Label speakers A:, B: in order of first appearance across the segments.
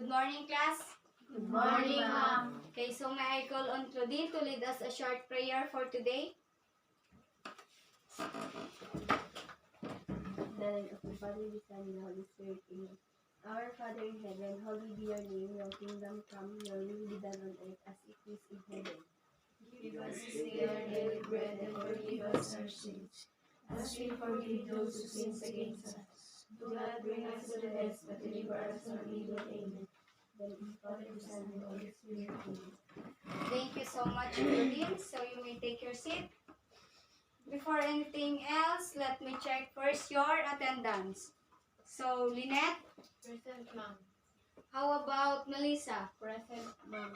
A: Good morning, class.
B: Good morning, ma'am.
A: Okay, so may I call on Claudine to lead us a short prayer for today?
B: In the name of the Father, the Son, and the Holy Spirit, amen. Our Father in heaven, hallowed be your name, your kingdom come, your will be done on earth as it is in heaven.
C: Give us this day our daily bread, and forgive us our sins, as we forgive those who sin against us. Do not bring us to test, but deliver us from evil. Amen.
B: The name of the Father, the Son, and the Holy Spirit, amen.
A: Thank you so much, Claudine. So you may take your seat. Before anything else, let me check first your attendance. So, Lynette,
C: Present, ma'am.
A: how about Melissa?
C: Present, ma'am.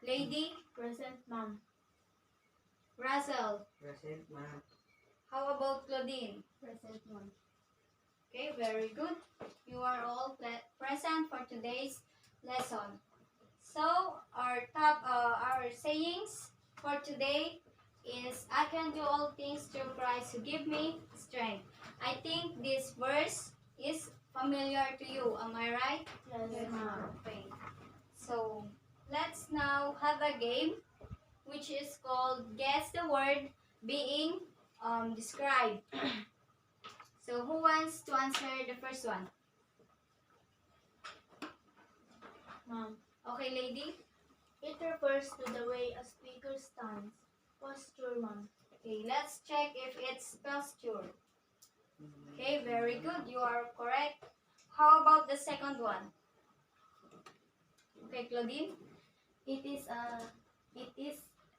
A: Lady,
C: Present, ma'am.
A: Russell,
D: Present, ma'am.
A: how about Claudine?
B: Present one.
A: Okay, very good. You are all present for today's lesson. So, our sayings for today is, I can do all things through Christ who give me strength. I think this verse is familiar to you. Am I right?
C: Yes, ma'am.
A: Okay. So, let's now have a game which is called Guess the Word Being Described. So, who wants to answer the first one?
C: Ma'am.
A: Okay, lady?
C: It refers to the way a speaker stands. Posture, ma'am.
A: Okay, let's check if it's posture. Okay, very good. You are correct. How about the second one? Okay, Claudine?
B: It is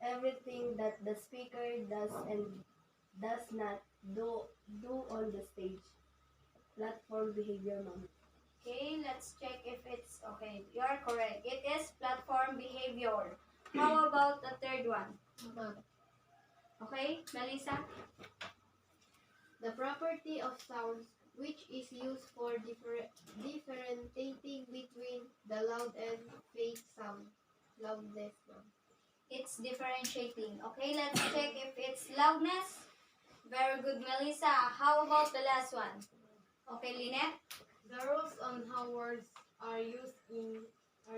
B: everything that the speaker does and does not do on the stage. Platform behavior, ma'am.
A: Okay, let's check if it's okay. You are correct. It is platform behavior. How about the third one?
C: Ma'am.
A: Okay, Melissa?
C: The property of sounds, which is used for differentiating between the loud and faint sound. Loudness, ma'am.
A: It's differentiating. Okay, let's check if it's loudness. Very good, Melissa. How about the last one? Okay, Lynette?
C: The rules on how words are used in a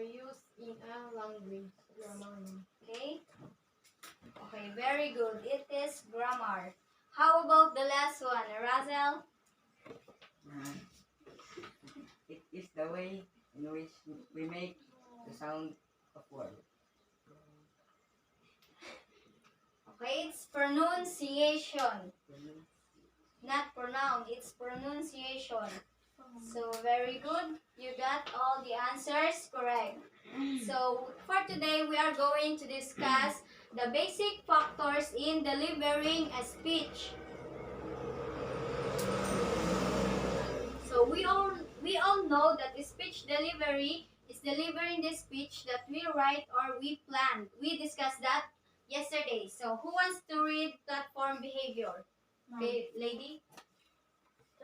C: language. Grammar.
A: Okay. Okay, very good. It is grammar. How about the last one, Razel?
D: It is the way in which we make the sound of word.
A: Okay, it's pronunciation. Not pronoun, it's pronunciation. So, very good. You got all the answers correct. So, for today, we are going to discuss the basic factors in delivering a speech. So, we all know that speech delivery is delivering the speech that we write or we plan. We discussed that yesterday. So, who wants to read platform behavior? Okay, lady?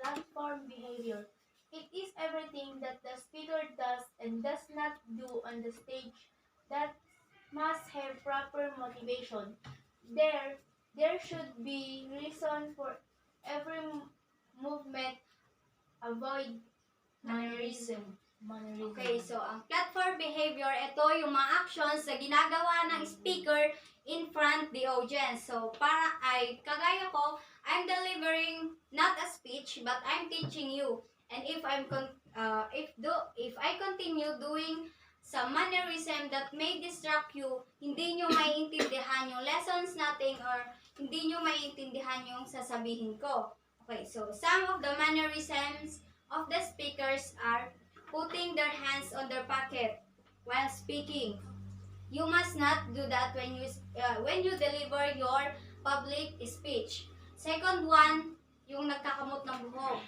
C: Platform behavior. It is everything that the speaker does and does not do on the stage that must have proper motivation. There should be reason for every movement. Avoid
A: Mannerism.
C: mannerism.
A: Okay, so ang platform behavior, ito yung mga actions na ginagawa ng speaker in front the audience. So, kagaya ko, I'm delivering not a speech, but I'm teaching you. And if if I continue doing some mannerism that may distract you, hindi nyo maiintindihan yung lessons natin or hindi nyo maiintindihan yung sasabihin ko. Okay, so some of the mannerisms of the speakers are putting their hands on their pocket while speaking. You must not do that when you deliver your public speech. Second one, yung nagkakamot ng buhok.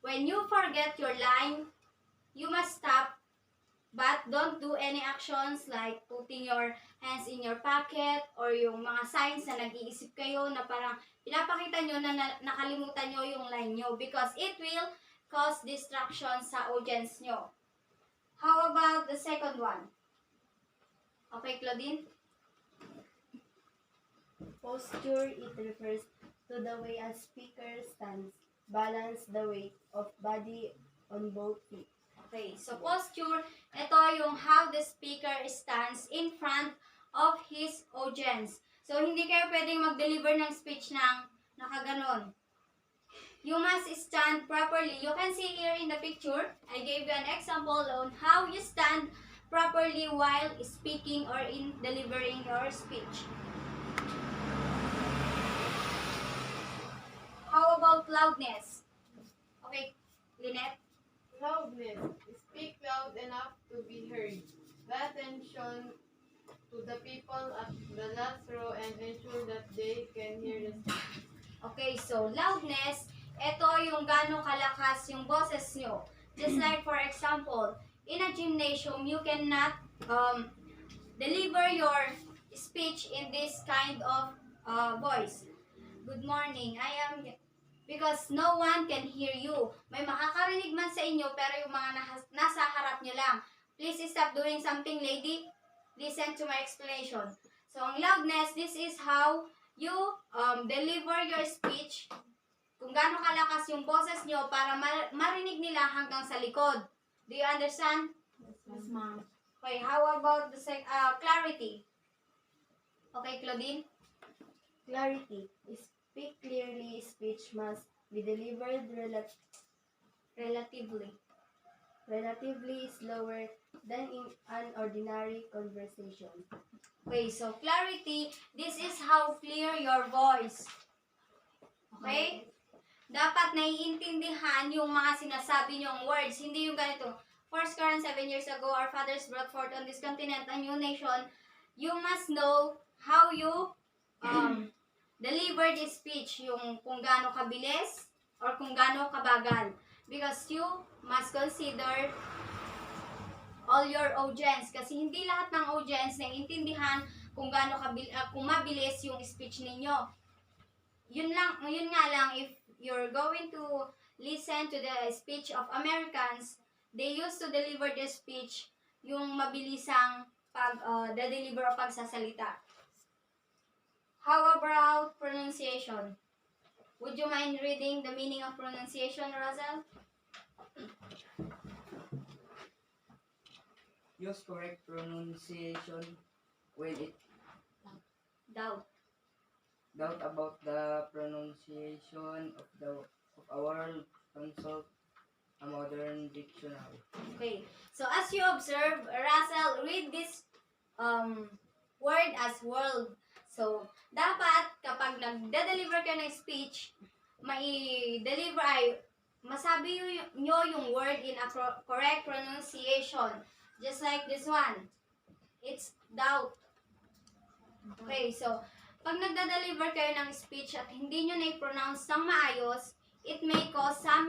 A: When you forget your line, you must stop, but don't do any actions like putting your hands in your pocket or yung mga signs na nag-iisip kayo na parang pinapakita nyo na nakalimutan nyo yung line nyo because it will cause distraction sa audience nyo. How about the second one? Okay, Claudine?
B: Posture, it refers to the way a speaker stands, balance the weight of body on both feet.
A: Okay, so posture, ito yung how the speaker stands in front of his audience. So, hindi kayo pwedeng mag-deliver ng speech ng nakaganon. You must stand properly. You can see here in the picture, I gave you an example on how you stand properly while speaking or in delivering your speech. How about loudness? Okay, Lynette?
B: Loudness. Speak loud enough to be heard. Pay attention to the people at the last row and ensure that they can hear the speech.
A: Okay, so loudness, ito yung gaano kalakas yung boses nyo. Just like for example, in a gymnasium, you cannot deliver your speech in this kind of voice. Good morning, I am... Because no one can hear you. May makakarinig man sa inyo, pero yung mga nasa harap nyo lang. Please stop doing something, lady. Listen to my explanation. So, ang loudness, this is how you deliver your speech. Kung gaano kalakas yung boses nyo para marinig nila hanggang sa likod. Do you understand?
C: Yes, ma'am.
A: Okay, how about the clarity? Okay, Claudine?
B: Clarity. Speak clearly. Speech must be delivered
A: Relatively.
B: relatively slower than in an ordinary conversation.
A: Okay, so clarity, this is how clear your voice. Okay? Dapat naiintindihan yung mga sinasabi niyong words, hindi yung ganito. First Corinthians 7 years ago, our fathers brought forth on this continent a new nation. You must know how you deliver this speech, yung kung gaano kabilis or kung gaano kabagal. Because you must consider all your audience. Kasi hindi lahat ng audience naiintindihan kung gaano kung mabilis yung speech ninyo. Yun nga lang, if you're going to listen to the speech of Americans, they used to deliver the speech yung mabilisang deliver o pagsasalita. How about pronunciation? Would you mind reading the meaning of pronunciation, Russell?
D: Use correct pronunciation when it
A: Doubt.
D: about the pronunciation of a word. Consult a modern dictionary.
A: Okay. So as you observe, Russell, read this word as world. So, dapat kapag nagde-deliver ka ng speech, mai-deliver ay masabi nyo yung word in a correct pronunciation. Just like this one. It's doubt. Okay, so pag nagde-deliver kayo ng speech at hindi nyo na-pronounce ng maayos, it may cause some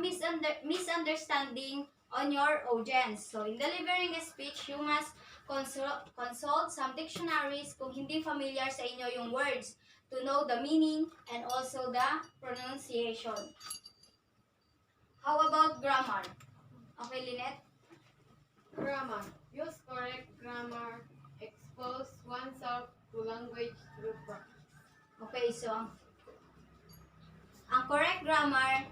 A: misunderstanding on your audience. So, in delivering a speech, you must consult some dictionaries kung hindi familiar sa inyo yung words to know the meaning and also the pronunciation. How about grammar? Okay, Lynette?
B: Grammar. Use correct grammar. Expose oneself to language through practice.
A: Okay, so ang correct grammar,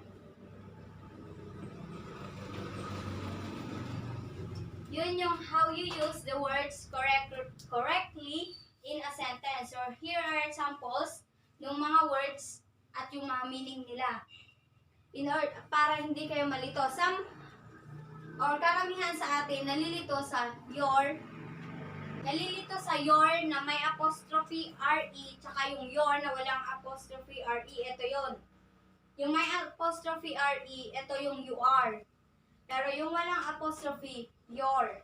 A: yun yung how you use the words correctly in a sentence. Or here are examples ng mga words at yung mga meaning nila. Para hindi kayo malito. Karamihan sa atin nalilito sa your na may apostrophe RE tsaka yung your na walang apostrophe RE. Ito yun. Yung may apostrophe RE, ito yung you are. Pero yung walang apostrophe, your.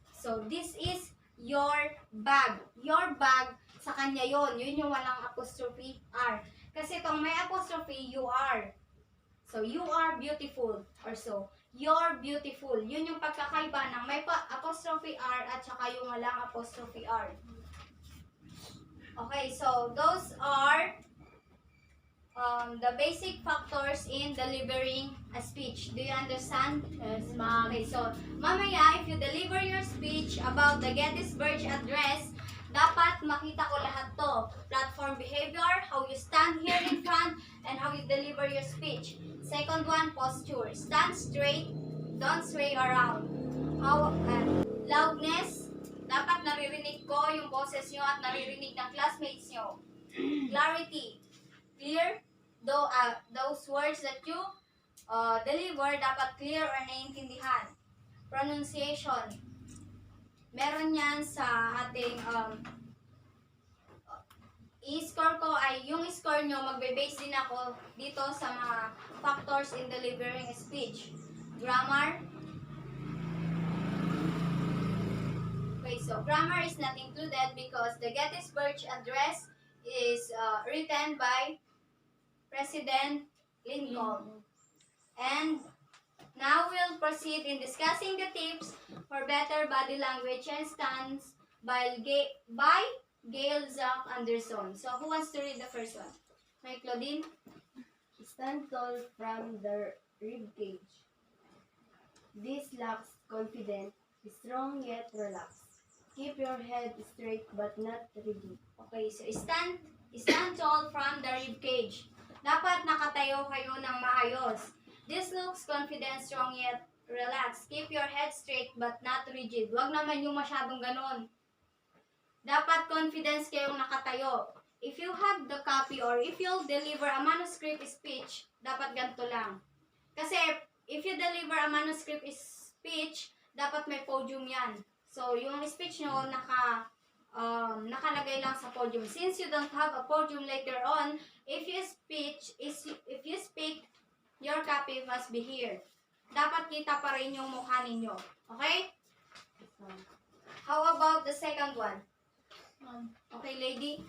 A: So, this is your bag. Your bag, sa kanya yon. Yun yung walang apostrophe R. Kasi itong may apostrophe, you are. So, you are beautiful. Or so, you're beautiful. Yun yung pagkakaiba ng may apostrophe R at saka yung walang apostrophe R. Okay, so those are the basic factors in delivering a speech. Do you understand?
C: Yes, ma'am.
A: Okay, so mamaya if you deliver your speech about the Gettysburg Address, dapat makita ko lahat to. Platform behavior, how you stand here in front, and how you deliver your speech. Second one, posture. Stand straight, Don't sway around. Loudness, dapat naririnig ko yung boses nyo at naririnig ng classmates nyo. Clarity, clear, those words that you deliver dapat clear or naiintindihan. Pronunciation, meron yan sa ating i-score ko ay yung score nyo, magbe-base din ako dito sa mga factors in delivering a speech. Grammar. Okay, so grammar is not included because the Gettysburg Address is written by President Lincoln. And now we'll proceed in discussing the tips for better body language and stance by Gail Zach Anderson. So who wants to read the first one? May Claudine?
B: Stand tall from the rib cage. This lacks confident, strong yet relaxed. Keep your head straight but not rigid.
A: Okay, so stand tall from the rib cage. Dapat nakatayo kayo ng maayos. This looks confident, strong yet relaxed. Keep your head straight but not rigid. Huwag naman yung masyadong ganon. Dapat confidence kayong nakatayo. If you have the copy or if you'll deliver a manuscript speech, dapat ganito lang. Kasi if you deliver a manuscript speech, dapat may podium yan. So, yung speech nyo nakalagay lang sa podium. Since you don't have a podium later on, if you speak, your copy must be here. Dapat kita pa rin yung mukha ninyo. Okay? How about the second one? Okay, lady?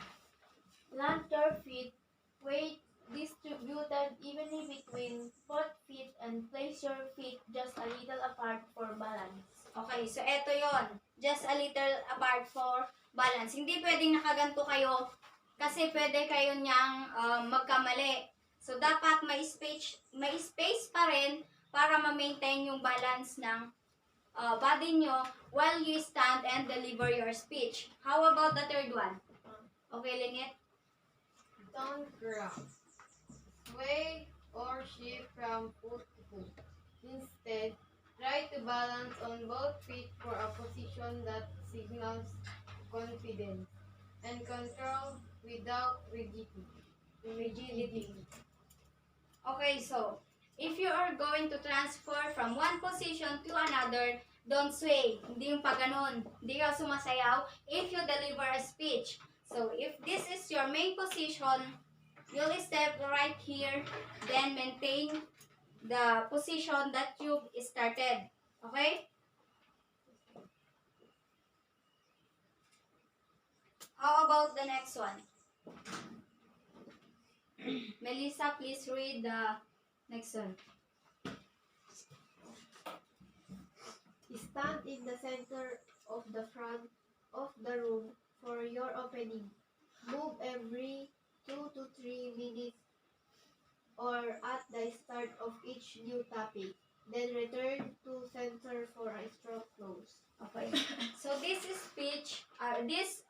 C: Plant your feet, weight distributed evenly between both feet and place your feet just a little apart for balance.
A: Okay, so eto yon. Just a little apart for balance. Hindi pwedeng nakaganto kayo kasi pwede kayo niyang magkamali. So, dapat may space pa rin para ma-maintain yung balance ng body nyo while you stand and deliver your speech. How about the third one? Okay, Lynette?
E: Don't rock, sway or shift from foot to foot. Instead, try to balance on both feet for a position that signals confidence and control without rigidity.
A: Okay, so, if you are going to transfer from one position to another, don't sway. Hindi yung paganon. Hindi ka sumasayaw if you deliver a speech. So, if this is your main position, you'll step right here, then maintain the position that you started. Okay? How about the next one? Melissa, please read the next one.
E: Stand in the center of the front of the room for your opening. Move every 2 to 3 minutes or at the start of each new topic. Then return to center for a strong close.
A: Okay. So this speech, this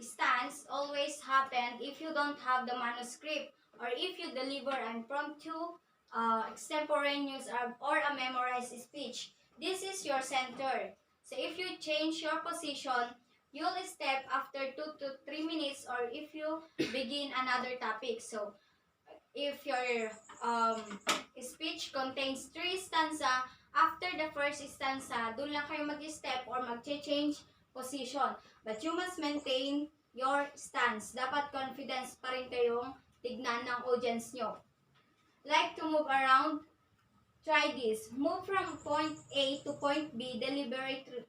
A: stance always happen if you don't have the manuscript or if you deliver an impromptu, extemporaneous or a memorized speech. This is your center. So if you change your position, you'll step after 2 to 3 minutes or if you begin another topic. So if your speech contains 3 stanza, after the first stanza, dun lang kayo mag-step or mag-change position. But you must maintain your stance. Dapat confidence pa rin kayong tignan ng audience nyo. Like to move around, try this. Move from point A to point B deliberately,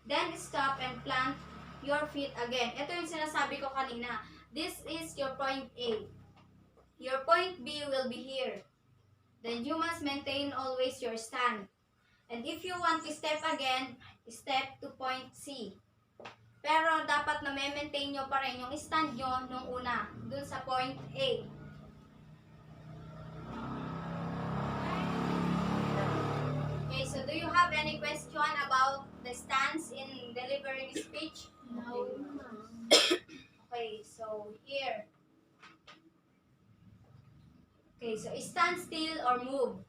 A: then stop and plant your feet again. Ito yung sinasabi ko kanina. This is your point A. Your point B will be here. Then you must maintain always your stand. And if you want to step again, step to point C. Pero dapat na maintain nyo pa rin yung stand nyo nung una, dun sa point A. Okay, so do you have any question about the stance in delivering speech?
C: No.
A: Okay, so here. Okay, so stand still or move.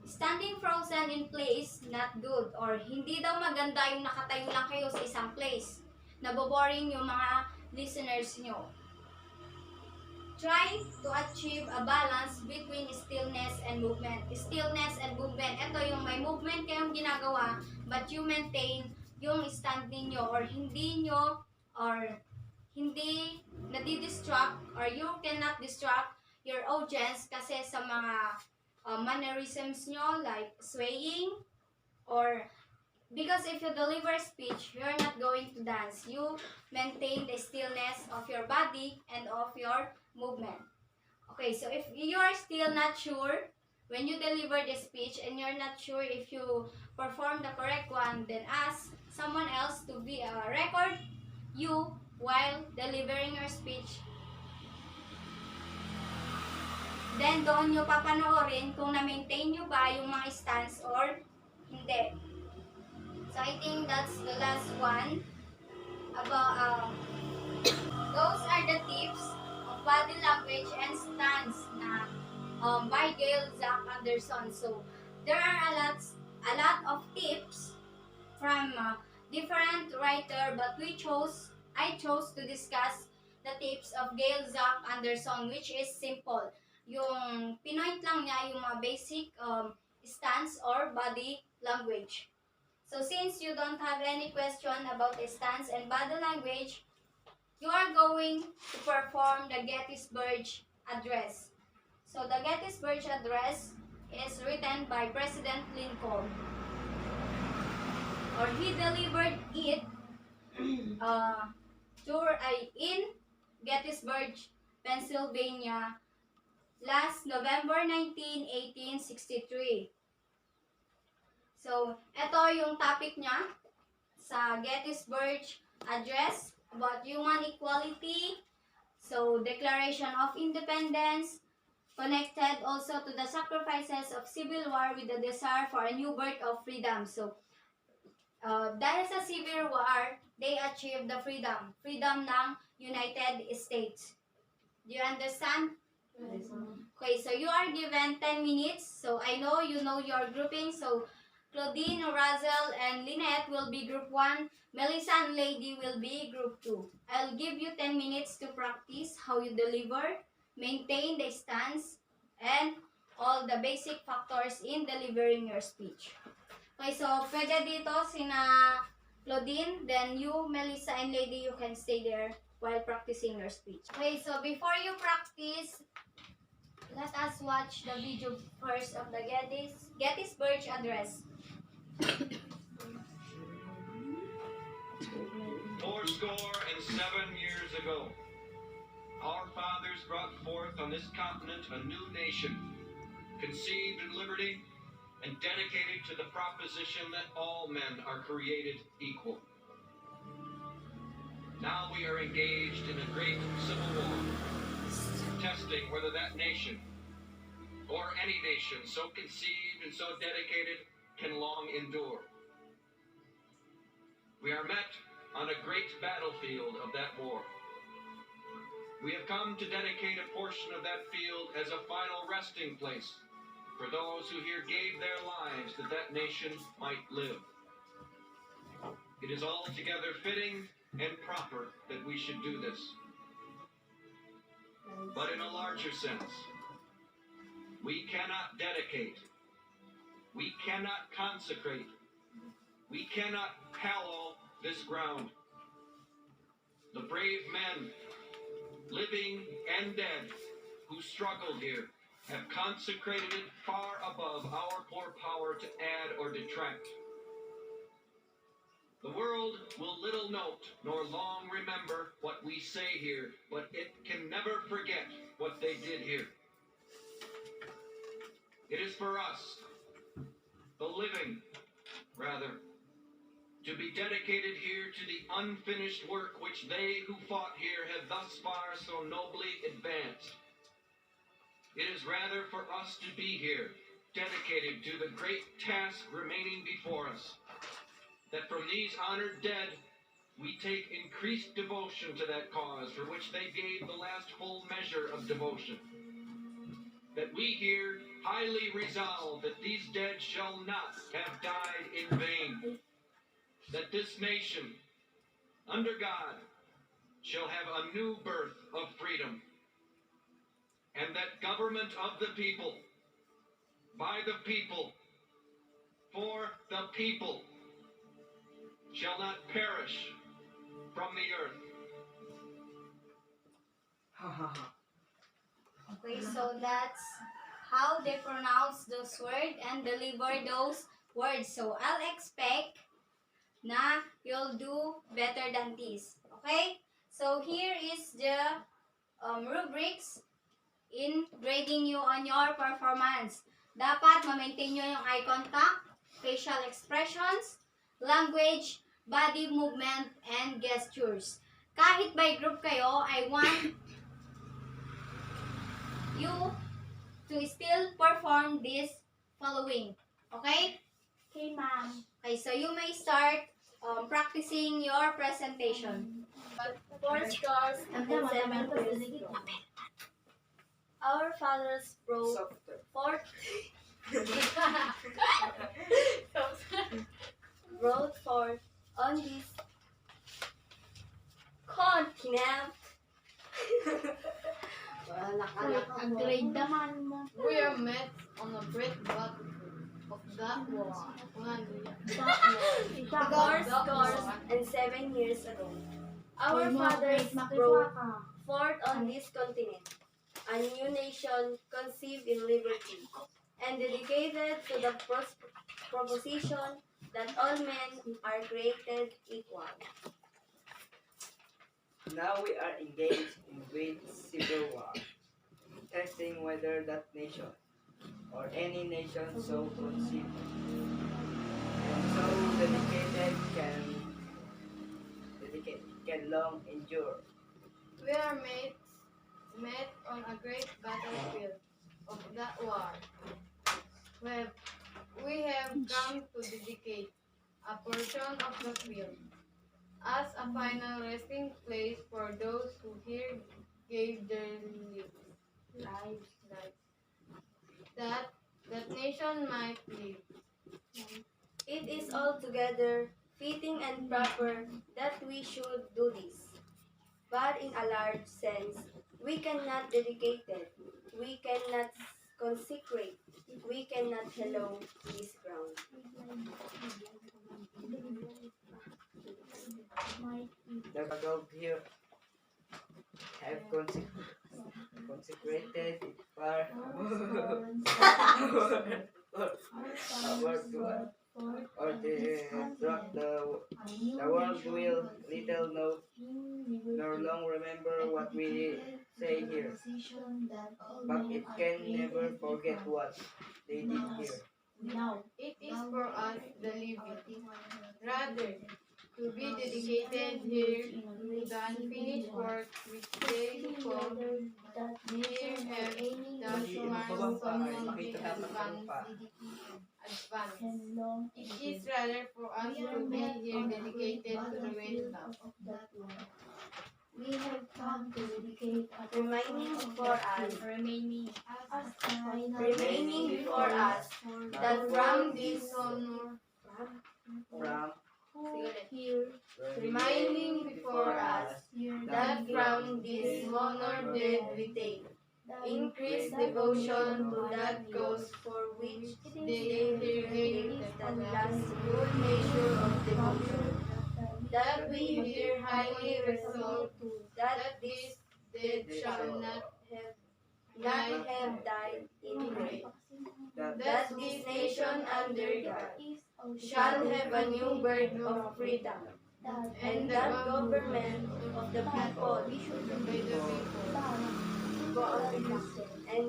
A: Standing frozen in place, not good. Or hindi daw maganda yung nakatayo lang kayo sa isang place. Naboboring yung mga listeners nyo. Try to achieve a balance between stillness and movement. Stillness and movement. Ito yung may movement kayong ginagawa, but you maintain yung stand ninyo or hindi nadidistract or you cannot distract your audience kasi sa mga mannerisms nyo like swaying or because if you deliver speech, you're not going to dance. You maintain the stillness of your body and of your movement. Okay, so if you are still not sure when you deliver the speech and you're not sure if you perform the correct one, then ask someone else to be record you while delivering your speech. Then doon nyo papanoorin kung na-maintain nyo ba yung mga stance or hindi. So I think that's the last one about those are the tips of body language and stance na by Gail Zack Anderson. So there are a lot of tips from different writer, but I chose to discuss the tips of Gail Zack Anderson, which is simple. Yung pinoint lang niya yung mga basic stance or body language. So since you don't have any question about the stance and body language, you are going to perform the Gettysburg Address. So the Gettysburg Address is written by President Lincoln. Or he delivered it in Gettysburg, Pennsylvania, last November 19, 1863. So, ito yung topic niya sa Gettysburg Address about human equality. So, Declaration of Independence, connected also to the sacrifices of civil war with the desire for a new birth of freedom. So, dahil sa civil war, they achieved the freedom ng United States. Do you understand? Okay, so you are given 10 minutes. So I know you know your grouping. So Claudine, Razel, and Lynette will be group 1. Melissa and Lady will be group 2. I'll give you 10 minutes to practice how you deliver, maintain the stance, and all the basic factors in delivering your speech. Okay, so pwede dito sina Claudine, then you, Melissa, and Lady, you can stay there while practicing your speech. Okay, so before you practice, let us watch the video first of the Gettysburg Address.
F: Fourscore and 7 years ago, our fathers brought forth on this continent a new nation, conceived in liberty and dedicated to the proposition that all men are created equal. Now we are engaged in a great civil war, testing whether that nation, or any nation so conceived and so dedicated, can long endure. We are met on a great battlefield of that war. We have come to dedicate a portion of that field as a final resting place for those who here gave their lives that that nation might live. It is altogether fitting and proper that we should do this. But in a larger sense, we cannot dedicate, we cannot consecrate, we cannot hallow this ground. The brave men, living and dead, who struggled here, have consecrated it far above our poor power to add or detract. The world will little note nor long remember what we say here, but it can never forget what they did here. It is for us, the living, rather, to be dedicated here to the unfinished work which they who fought here have thus far so nobly advanced. It is rather for us to be here, dedicated to the great task remaining before us, that from these honored dead, we take increased devotion to that cause for which they gave the last full measure of devotion. That we here, highly resolve that these dead shall not have died in vain, that this nation, under God, shall have a new birth of freedom, and that government of the people, by the people, for the people, shall not perish from the earth.
D: Ha ha ha.
A: Okay, so that's how they pronounce those words and deliver those words. So I'll expect na you'll do better than this. Okay? So here is the rubrics in grading you on your performance. Dapat ma-maintain nyo yung eye contact, facial expressions, language, body movement, and gestures. Kahit by group kayo, I want you to still perform this following. Okay?
C: Okay, ma'am.
A: Okay, so you may start practicing your presentation.
B: Four scores and 7 years ago, our fathers wrote
D: Softer.
B: wrote forth on this continent.
C: Ang grade naman mo.
E: We are met on a great battle of that war.
B: Scores and 7 years ago, our fathers wrote forth on this continent a new nation conceived in liberty and dedicated to the proposition that all men are created equal.
D: Now we are engaged in great civil war, testing whether that nation or any nation so conceived and so dedicated can long endure.
E: We are met on a great battlefield of that war. We have come to dedicate a portion of the field as a final resting place for those who here gave their lives, that nation might live.
B: It is altogether fitting and proper that we should do this. But in a large sense, we cannot dedicate it, we cannot consecrate, we cannot hallow this ground.
D: The God here have consecrated it far our God, or the world will little know nor long remember what we say here, but it can never forget what they did here.
E: It is for us the living, rather to be dedicated here to the unfinished work which they who come here have thus only advanced. It is rather for us to be here dedicated to the wisdom.
C: We have come to dedicate
B: Remaining before us,
C: remaining
B: before us, that from this
E: honor,
D: From
C: here,
E: remaining before us,
B: that from this honor did we take increased devotion to that cause for which they here gave the last good measure of devotion, that we here highly resolve that this dead shall not have died in vain, that this nation under God shall have a new birth of freedom, and that government of the people
E: by the people,
B: and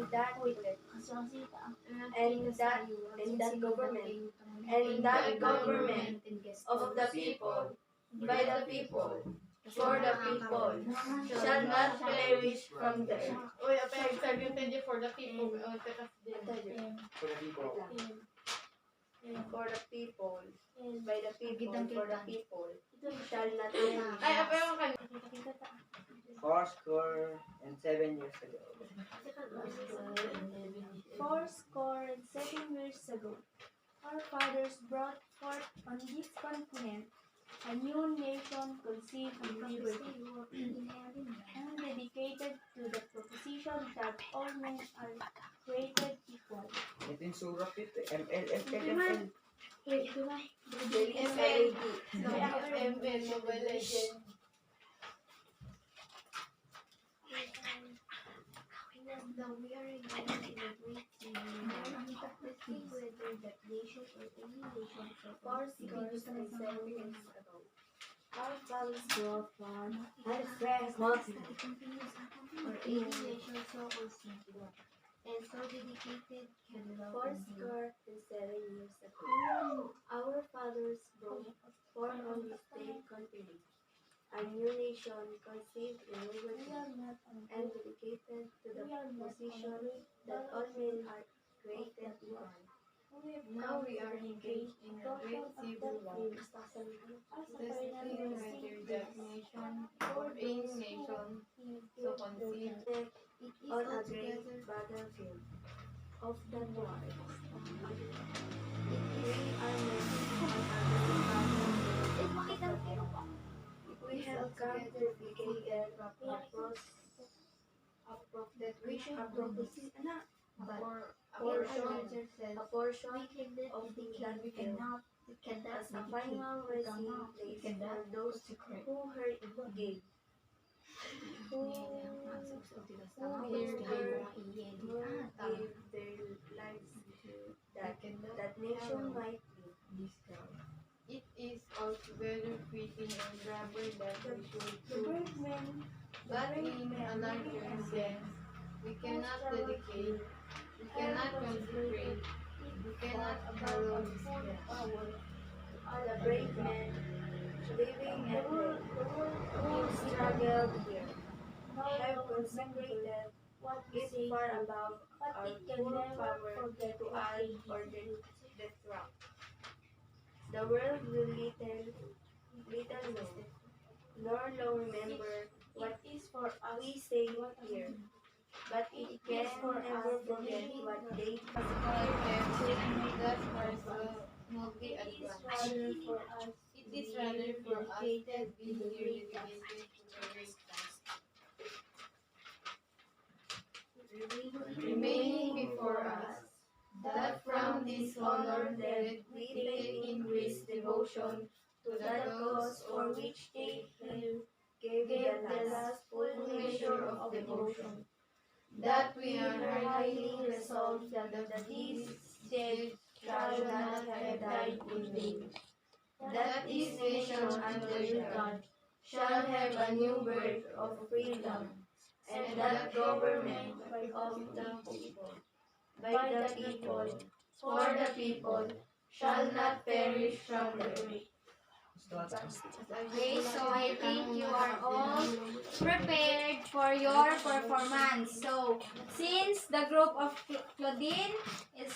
B: that government of the people, by the people, for the people, shall not perish from them.
E: Uy, apay, sabi for the people.
B: For the people, by the people, for the people, shall not
E: Ay, apay,
B: perish.
E: ang
D: 4 and 7 years ago.
C: 4 and 7 years ago, our fathers brought forth on this continent a new nation conceived in liberty and dedicated to the proposition that all men are created equal.
D: Ito yung surat ito. ML.
E: ML Mobile Legends. Now we are in a great testing whether that nation or any nation so far scores and 7 years ago. Our fathers brought forth and fresh or any nation so conceived and so dedicated can four score and 7 years ago. Our fathers brought forth on this same continent a new nation conceived in liberty and dedicated to the position that all men are created equal. Now we are engaged in a great civil war, testing whether that nation or any nation so conceived on a great battlefield of the war. We are making on a great battlefield. We have come to dedicated that we should proposition a portion of the battlefield as a final resting place for those who heard gave. Who gave their lives that nation might be. It is altogether fitting and proper that we should do this. But in a larger sense, we cannot dedicate, we cannot consecrate, we cannot follow this power. The brave men living and who struggled here have consecrated it far above our full power to add or the throne. The world will little know, nor long remember what we say here, but it can never forget what they It is rather for us that be here dedicated to the great task. Remaining before us, that from this honor that we take in great devotion to the cause for which they gave the last full measure of devotion, that we are highly resolved that these dead shall not have died in vain, that this nation under God shall have a new birth of freedom, and that government of the people, by the people, for the people, shall not perish from the earth.
A: Okay, so I think you are all prepared for your performance. So, since the group of Claudine is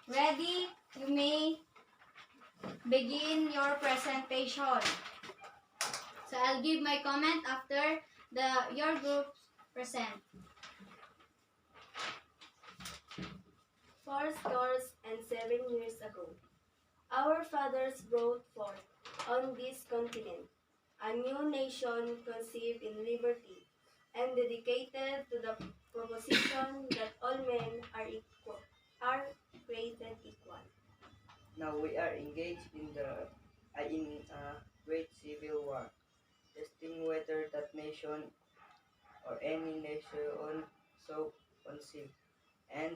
A: ready, you may begin your presentation. So, I'll give my comment after your group present.
B: 4 and 7 years ago, our fathers brought forth on this continent a new nation conceived in liberty and dedicated to the proposition that all men are created equal.
D: Now we are engaged in a great civil war, testing whether that nation or any nation so conceived and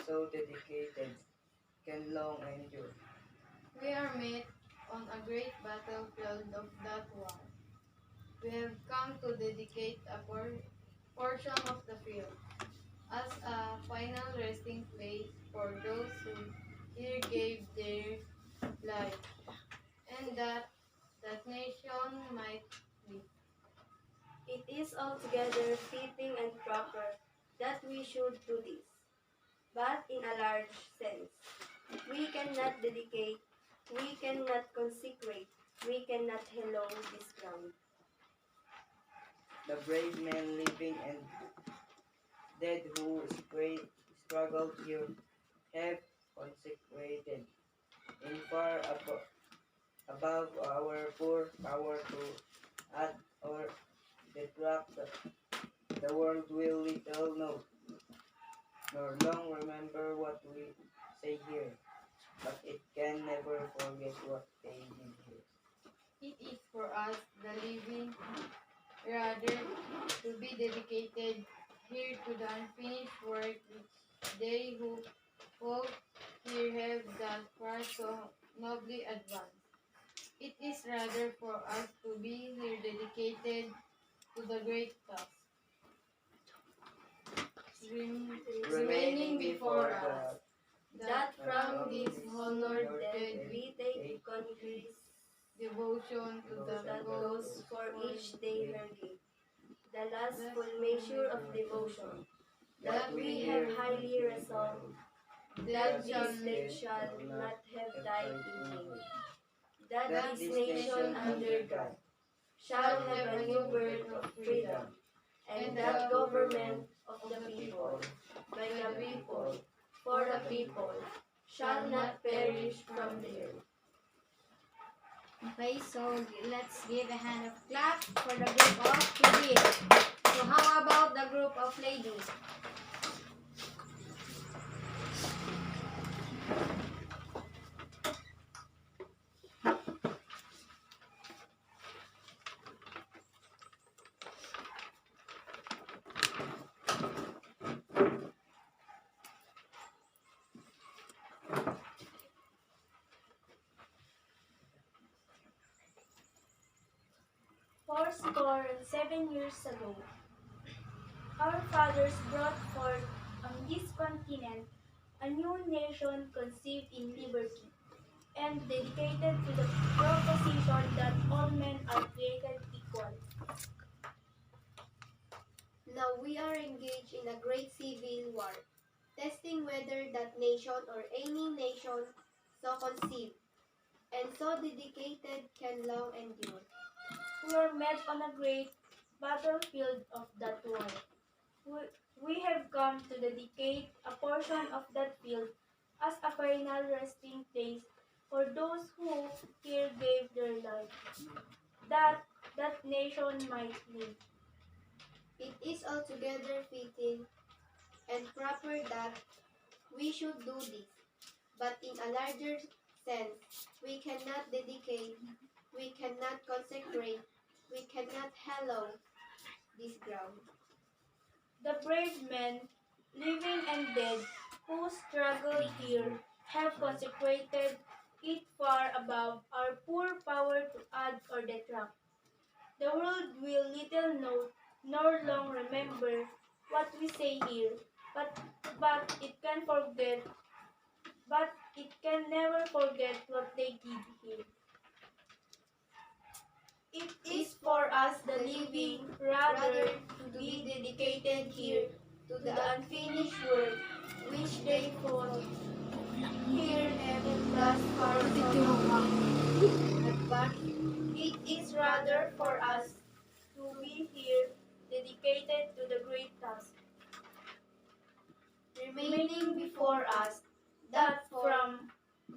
D: so dedicated can long endure.
E: We are met on a great battlefield of that war. We have come to dedicate a portion of the field as a final resting place for those who here gave their life, and that nation might live.
B: It is altogether fitting and proper that we should do this, but in a large sense. We cannot dedicate, we cannot consecrate, we cannot hallow this ground.
D: the brave men living and dead who struggled here have consecrated in far above our poor power to add or detract. The world will little know nor long remember what we say here, but it can never forget what they did here.
E: It is for us, the living, rather to be dedicated here to the unfinished work which they who fought here have thus far so nobly advanced. It is rather for us to be here dedicated to the great task remaining before us, that from this honored dead we take concrete devotion to the cause for each day her gave, the last full measure of devotion, that we have highly resolved, that this dead shall not have died in vain, that this nation under God shall have a new birth of freedom, and that government of the people, by the people, for the people, shall not perish from the earth.
A: Okay, so let's give a hand of clap for the group of Claudine. So how about the group of ladies?
C: Fourscore and 7 years ago, our fathers brought forth on this continent a new nation conceived in liberty and dedicated to the proposition that all men are created equal.
E: Now we are engaged in a great civil war, testing whether that nation or any nation so conceived and so dedicated can long endure.
C: We are met on a great battlefield of that war. We have come to dedicate a portion of that field as a final resting place for those who here gave their life, that that nation might live.
E: It is altogether fitting and proper that we should do this, but in a larger sense, we cannot dedicate, we cannot consecrate, we cannot hallow this ground.
C: The brave men, living and dead, who struggle here, have consecrated it far above our poor power to add or detract. The world will little note nor long remember what we say here, but it can forget, but it can never forget what they did here. It is for us, the living, rather to be dedicated here to the unfinished work which they fought here and thus far but it is rather for us to be here dedicated to the great task remaining before us, that from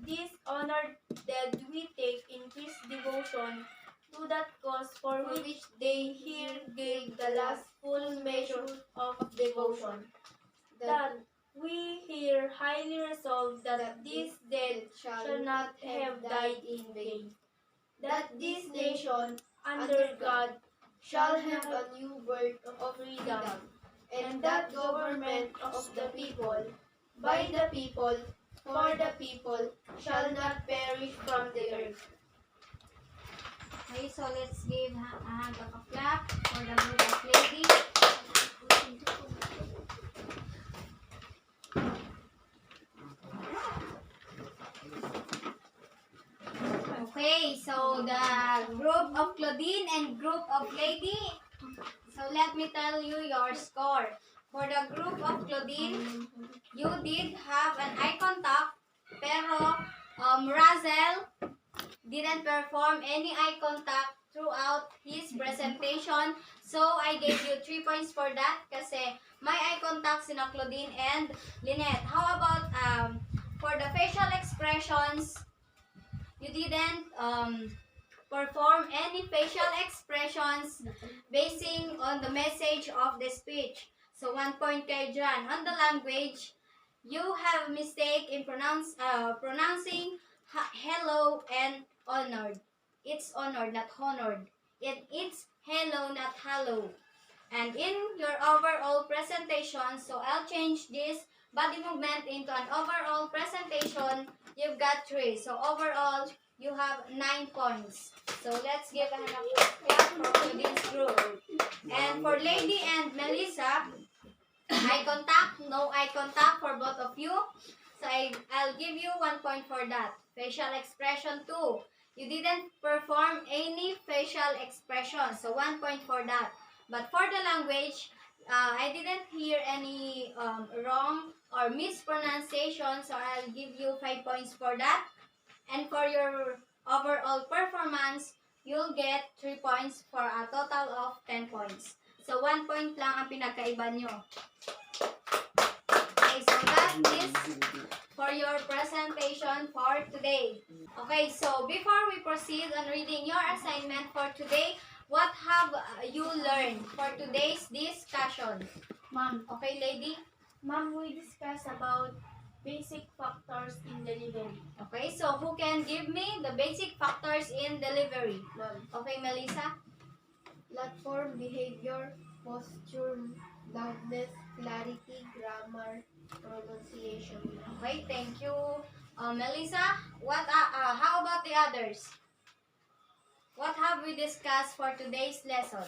C: this honored dead we take increased devotion to that cause for which they here gave the last full measure of devotion, that we here highly resolve that this dead shall not have died in vain, that this nation under God shall have a new birth of freedom, and that government of the people, by the people, for the people, shall not perish from the earth.
A: Okay, so let's give a hand of a clap for the group of ladies. Okay, so the group of Claudine and group of Lady. So let me tell you your score. For the group of Claudine, you did have an eye contact, pero Razel didn't perform any eye contact throughout his presentation. So, I gave you 3 points for that kasi may eye contact sina Claudine and Lynette. How about for the facial expressions, you didn't perform any facial expressions basing on the message of the speech. So, 1 point kay Jan. On the language, you have mistake in pronouncing hello and honored. It's honored, not honored. It's hello, not hello. And in your overall presentation, so I'll change this body movement into an overall presentation. You've got 3. So overall, you have 9 points. So let's give a hand of clap for this group. And for Lady and Melissa, eye contact, no eye contact for both of you. So I'll give you 1 point for that. Facial expression 2. You didn't perform any facial expression. So 1 point for that. But for the language, I didn't hear any wrong or mispronunciation. So I'll give you 5 points for that. And for your overall performance, you'll get 3 points for a total of 10 points. So 1 point lang ang pinagkaiba nyo. Okay, so that is for your presentation for today. Okay, so before we proceed on reading your assignment for today, what have you learned for today's discussion?
C: Ma'am,
A: Okay, lady?
C: Ma'am, we discussed about basic factors in delivery.
A: Okay, so who can give me the basic factors in delivery?
B: Ma'am.
A: Okay, Melissa?
E: Platform behavior, posture, loudness, clarity, grammar, pronunciation.
A: Okay, thank you. Melissa, how about the others? What have we discussed for today's lesson?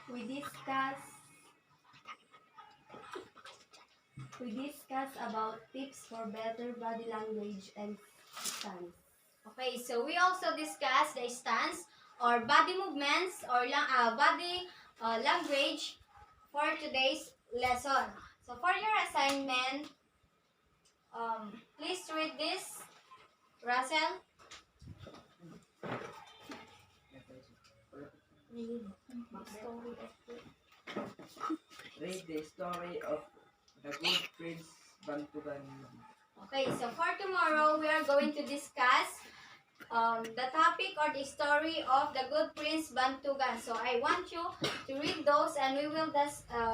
B: We discuss about tips for better body language and stance.
A: Okay, so we also discussed the stance or body movements or body language for today's lesson. So for your assignment, please read this. Russell?
D: Read the story of the good Prince Bantugan.
A: Okay, so for tomorrow, we are going to discuss the topic or the story of the good Prince Bantugan. So I want you to read those and we will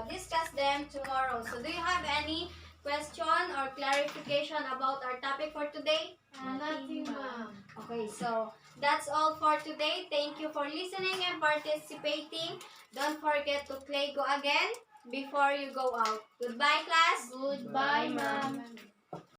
A: discuss them tomorrow. So do you have any question or clarification about our topic for today?
E: Nothing, ma'am.
A: Okay, so that's all for today. Thank you for listening and participating. Don't forget to play Go Again before you go out. Goodbye, class.
E: Goodbye, ma'am.